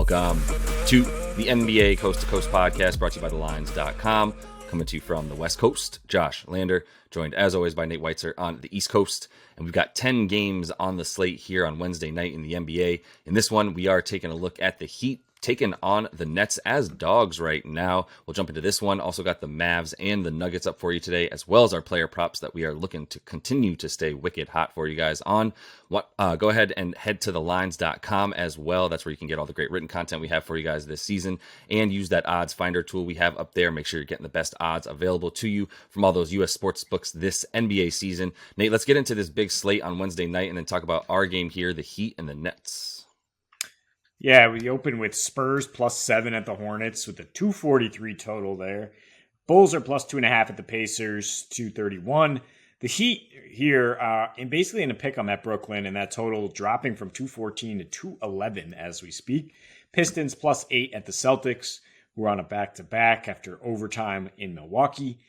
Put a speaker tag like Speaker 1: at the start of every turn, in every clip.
Speaker 1: Welcome to the NBA Coast to Coast podcast brought to you by thelines.com. Coming to you from the West Coast, Josh Lander, joined as always by Nate Weitzer on the East Coast. And we've got 10 games on the slate here on Wednesday night in the NBA. In this one, we are taking a look at the Heat taking on the Nets as dogs right now. We'll jump into this one. Also got the Mavs and the Nuggets up for you today, as well as our player props that we are looking to continue to stay wicked hot for you guys on. Go ahead and head to thelines.com as well. That's where you can get all the great written content we have for you guys this season, and use that odds finder tool we have up there. Make sure you're getting the best odds available to you from all those U.S. sports books this NBA season. Nate, let's get into this big slate on Wednesday night and then talk about our game here, the Heat and the Nets.
Speaker 2: Yeah, we open with Spurs +7 at the Hornets with a 243 total there. Bulls are +2.5 at the Pacers, 231. The Heat here, and basically in a pick 'em at Brooklyn, and that total dropping from 214 to 211 as we speak. Pistons +8 at the Celtics, who are on a back-to-back after overtime in Milwaukee.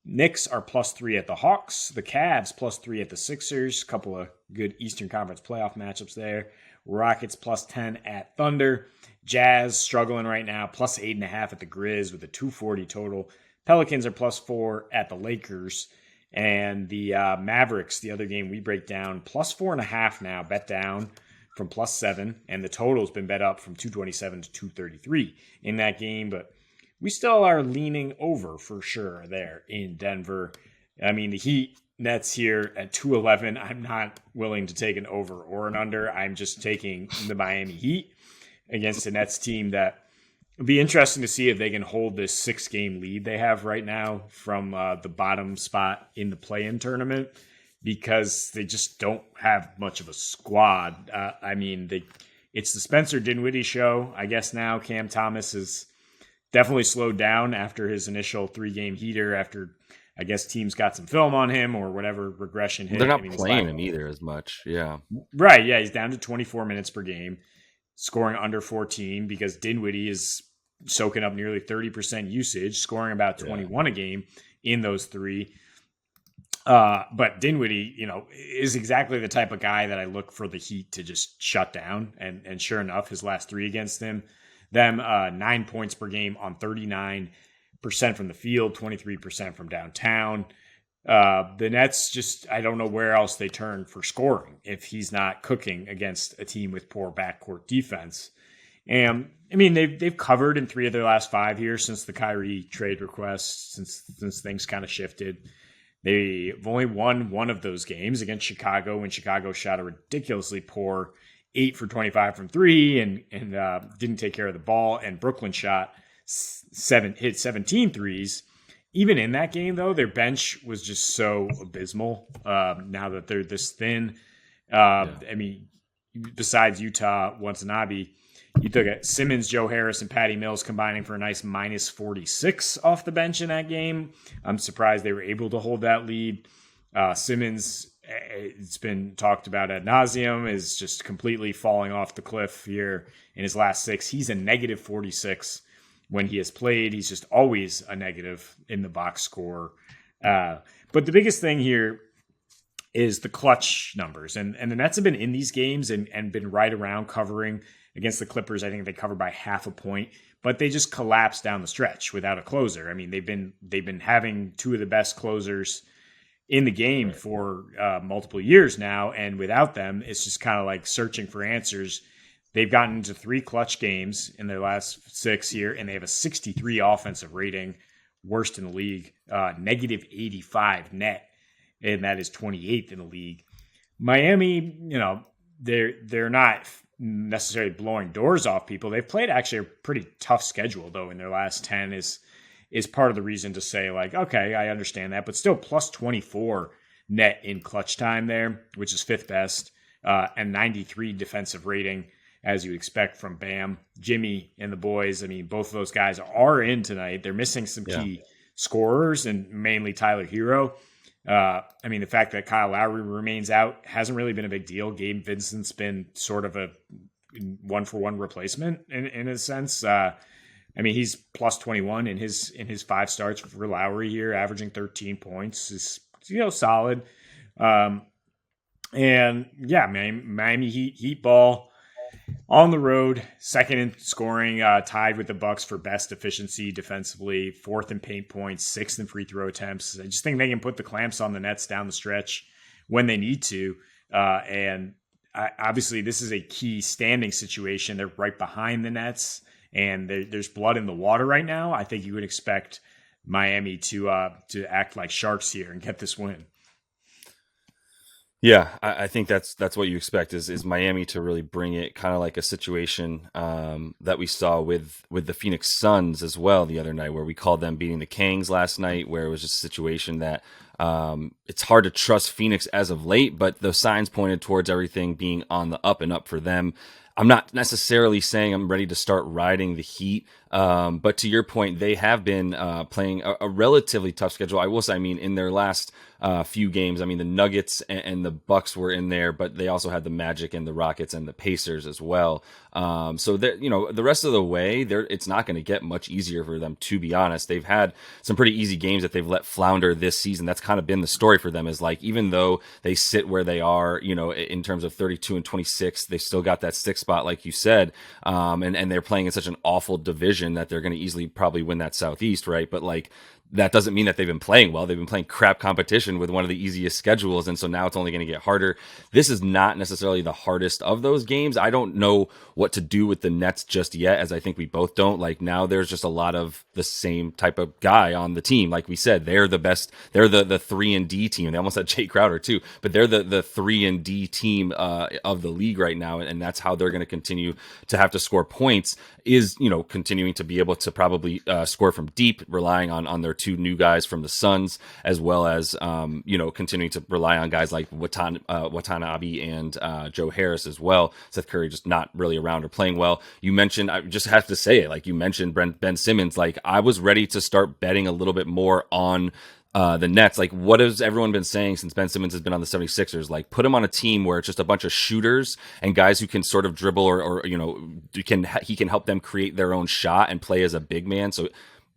Speaker 2: Knicks are +3 at the Hawks. The Cavs +3 at the Sixers. Couple of good Eastern Conference playoff matchups there. Rockets +10 at Thunder. Jazz struggling right now, +8.5 at the Grizz with a 240 total. Pelicans are +4 at the Lakers. And the Mavericks, the other game we break down, +4.5 now, bet down from +7. And the total's been bet up from 227 to 233 in that game. But we still are leaning over for sure there in Denver. I mean, the Heat, Nets here at 211. I'm not willing to take an over or an under. I'm just taking the Miami Heat against a Nets team that would be interesting to see if they can hold this 6-game lead they have right now from the bottom spot in the play-in tournament, because they just don't have much of a squad. It's the Spencer Dinwiddie show, I guess now. Cam Thomas is definitely slowed down after his initial 3-game heater, after I guess teams got some film on him or whatever regression hit.
Speaker 1: They're not playing him either as much. Yeah.
Speaker 2: Right. Yeah. He's down to 24 minutes per game, scoring under 14 because Dinwiddie is soaking up nearly 30% usage, scoring about 21 a game in those three. But Dinwiddie, is exactly the type of guy that I look for the Heat to just shut down. And sure enough, his last 3 against them, 9 points per game on 39% from the field, 23% from downtown. The Nets just, I don't know where else they turn for scoring if he's not cooking against a team with poor backcourt defense. And I mean, they've covered in 3 of their last 5 here since the Kyrie trade request, since things kind of shifted. They've only won one of those games against Chicago when Chicago shot a ridiculously poor 8 for 25 from 3 and didn't take care of the ball. And Brooklyn hit 17 threes. Even in that game, though, their bench was just so abysmal now that they're this thin. I mean, besides Utah, Watanabe, you took it. Simmons, Joe Harris, and Patty Mills combining for a nice -46 off the bench in that game. I'm surprised they were able to hold that lead. Simmons, it's been talked about ad nauseum, is just completely falling off the cliff here in his last 6. He's a -46 when he has played. He's just always a negative in the box score. But the biggest thing here is the clutch numbers. And the Nets have been in these games and been right around covering against the Clippers. I think they covered by half a point, but they just collapsed down the stretch without a closer. I mean, they've been having 2 of the best closers in the game for multiple years now. And without them, it's just kind of like searching for answers. They've gotten into 3 clutch games in their last 6 here, and they have a 63 offensive rating, worst in the league, -85 net, and that is 28th in the league. Miami, they're not necessarily blowing doors off people. They've played actually a pretty tough schedule, though, in their last 10 is part of the reason to say, like, okay, I understand that, but still +24 net in clutch time there, which is 5th best, and 93 defensive rating, as you expect from Bam. Jimmy and the boys, I mean, both of those guys are in tonight. They're missing some key scorers, and mainly Tyler Hero. I mean, the fact that Kyle Lowry remains out hasn't really been a big deal. Gabe Vincent's been sort of a 1-for-1 replacement in a sense. I mean, he's +21 in his 5 starts for Lowry here, averaging 13 points. Is solid. And yeah, Miami Heat ball. On the road, second in scoring, tied with the Bucks for best efficiency defensively, fourth in paint points, sixth in free throw attempts. I just think they can put the clamps on the Nets down the stretch when they need to. Obviously, this is a key standing situation. They're right behind the Nets, and there's blood in the water right now. I think you would expect Miami to act like sharks here and get this win.
Speaker 1: Yeah, I think that's what you expect is Miami to really bring it, kind of like a situation that we saw with the Phoenix Suns as well the other night, where we called them beating the Kangs last night, where it was just a situation that it's hard to trust Phoenix as of late, but the signs pointed towards everything being on the up and up for them. I'm not necessarily saying I'm ready to start riding the Heat, but to your point, they have been playing a relatively tough schedule. I will say, I mean, in their last few games, I mean, the Nuggets and the Bucks were in there, but they also had the Magic and the Rockets and the Pacers as well. So the rest of the way, it's not going to get much easier for them, to be honest. They've had some pretty easy games that they've let flounder this season. That's kind of been the story for them, is like, even though they sit where they are, in terms of 32 and 26, they still got that sixth spot, like you said. And they're playing in such an awful division that they're going to easily probably win that Southeast, right? But like, that doesn't mean that they've been playing well. They've been playing crap competition with one of the easiest schedules. And so now it's only going to get harder. This is not necessarily the hardest of those games. I don't know what to do with the Nets just yet, as I think we both don't. Like, now there's just a lot of the same type of guy on the team. Like we said, they're the best. They're the 3-and-D team. They almost had Jay Crowder too, but they're the 3-and-D team of the league right now. And that's how they're going to continue to have to score points, is, continuing to be able to probably score from deep, relying on their two new guys from the Suns, as well as continuing to rely on guys like Watanabe and Joe Harris as well. Seth Curry just not really around or playing well. You mentioned, I just have to say it, like you mentioned Ben Simmons. Like, I was ready to start betting a little bit more on the Nets. Like, what has everyone been saying since Ben Simmons has been on the 76ers? Like, put him on a team where it's just a bunch of shooters and guys who can sort of dribble or he can help them create their own shot and play as a big man. So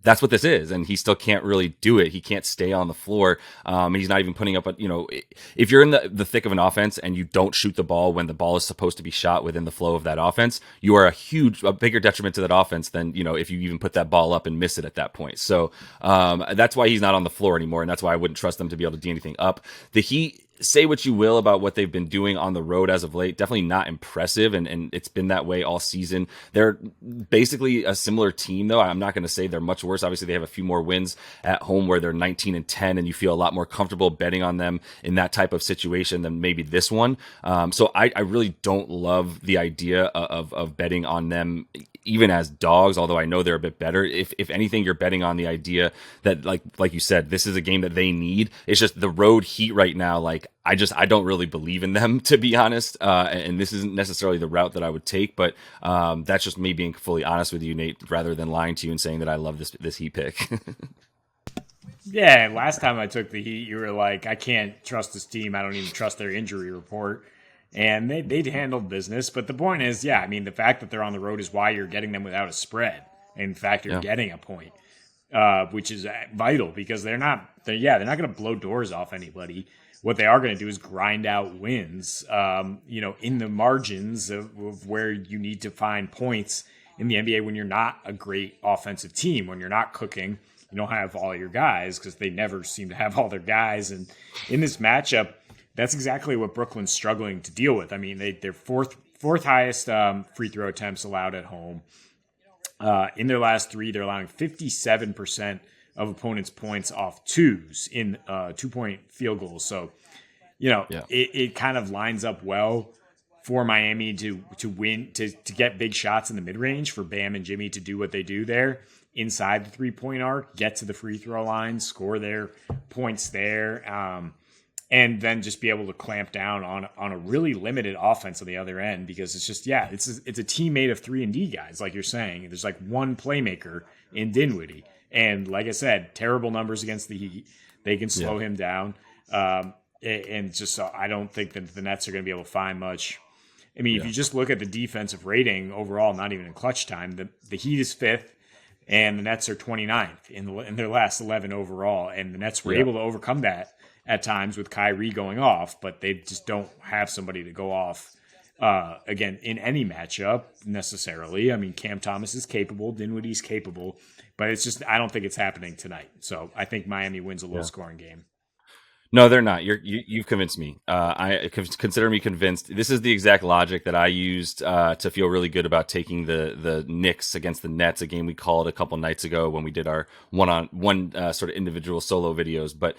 Speaker 1: that's what this is, and he still can't really do it. He can't stay on the floor. He's not even putting up if you're in the thick of an offense and you don't shoot the ball when the ball is supposed to be shot within the flow of that offense, you are a bigger detriment to that offense than, if you even put that ball up and miss it at that point. So that's why he's not on the floor anymore, and that's why I wouldn't trust them to be able to do anything up. The Heat, say what you will about what they've been doing on the road as of late, definitely not impressive, and it's been that way all season. They're basically a similar team, though. I'm not going to say they're much worse. Obviously, they have a few more wins at home where they're 19-10, and you feel a lot more comfortable betting on them in that type of situation than maybe this one. So I really don't love the idea of betting on them even as dogs, although I know they're a bit better. If anything, you're betting on the idea that, like you said, this is a game that they need. It's just the road Heat right now. Like, I don't really believe in them, to be honest. And this isn't necessarily the route that I would take, but that's just me being fully honest with you, Nate, rather than lying to you and saying that I love this Heat pick.
Speaker 2: Yeah, last time I took the Heat, you were like, I can't trust this team. I don't even trust their injury report. And they'd handled business. But the point is, yeah, I mean, the fact that they're on the road is why you're getting them without a spread. In fact, you're getting a point, which is vital, because they're not going to blow doors off anybody. What they are going to do is grind out wins, in the margins of where you need to find points in the NBA when you're not a great offensive team, when you're not cooking. You don't have all your guys, because they never seem to have all their guys. And in this matchup, that's exactly what Brooklyn's struggling to deal with. I mean, they're fourth highest free throw attempts allowed at home. In their last three, they're allowing 57% of opponents' points off twos in 2-point field goals. So, it kind of lines up well for Miami to win, to get big shots in the mid-range, for Bam and Jimmy to do what they do there inside the 3-point arc, get to the free throw line, score their points there. And then just be able to clamp down on a really limited offense on the other end, because it's just, it's a team made of 3-and-D guys, like you're saying. There's like one playmaker in Dinwiddie. And like I said, terrible numbers against the Heat. They can slow him down. And just so I don't think that the Nets are going to be able to find much. I mean, if you just look at the defensive rating overall, not even in clutch time, the Heat is 5th. And the Nets are 29th in their last 11 overall. And the Nets were able to overcome that at times with Kyrie going off, but they just don't have somebody to go off again, in any matchup necessarily. I mean, Cam Thomas is capable, Dinwiddie's capable, but it's just, I don't think it's happening tonight. So I think Miami wins a low scoring game.
Speaker 1: No, they're not. You've convinced me. I consider me convinced. This is the exact logic that I used to feel really good about taking the Knicks against the Nets, a game we called a couple nights ago when we did our one sort of individual solo videos. But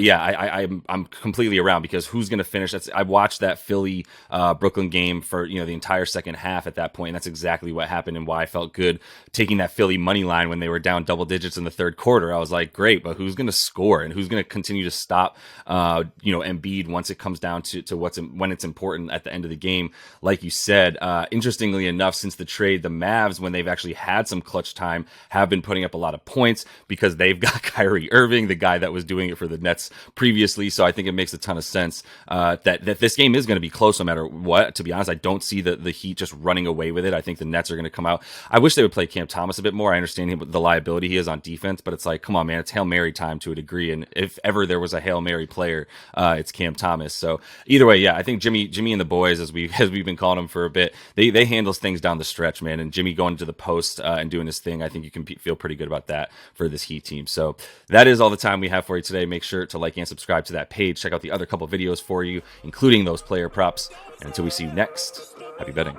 Speaker 1: yeah, I'm completely around because who's going to finish? I watched that Philly Brooklyn game for the entire second half at that point, and that's exactly what happened and why I felt good taking that Philly money line when they were down double digits in the third quarter. I was like, great, but who's going to score and who's going to continue to stop Embiid once it comes down to when it's important at the end of the game? Like you said, interestingly enough, since the trade, the Mavs, when they've actually had some clutch time, have been putting up a lot of points because they've got Kyrie Irving, the guy that was doing it for the Nets previously. So I think it makes a ton of sense that this game is going to be close no matter what. To be honest, I don't see the Heat just running away with it. I think the Nets are going to come out. I wish they would play Cam Thomas a bit more. I understand the liability he is on defense, but it's like, come on, man, it's Hail Mary time to a degree. And if ever there was a Hail Mary player, it's Cam Thomas. So either way, yeah, I think Jimmy and the boys, as we've been calling them for a bit, they handle things down the stretch, man. And Jimmy going to the post and doing his thing, I think you can feel pretty good about that for this Heat team. So that is all the time we have for you today. Make sure to like and subscribe to that page. Check out the other couple videos for you, including those player props. And until we see you next, happy betting.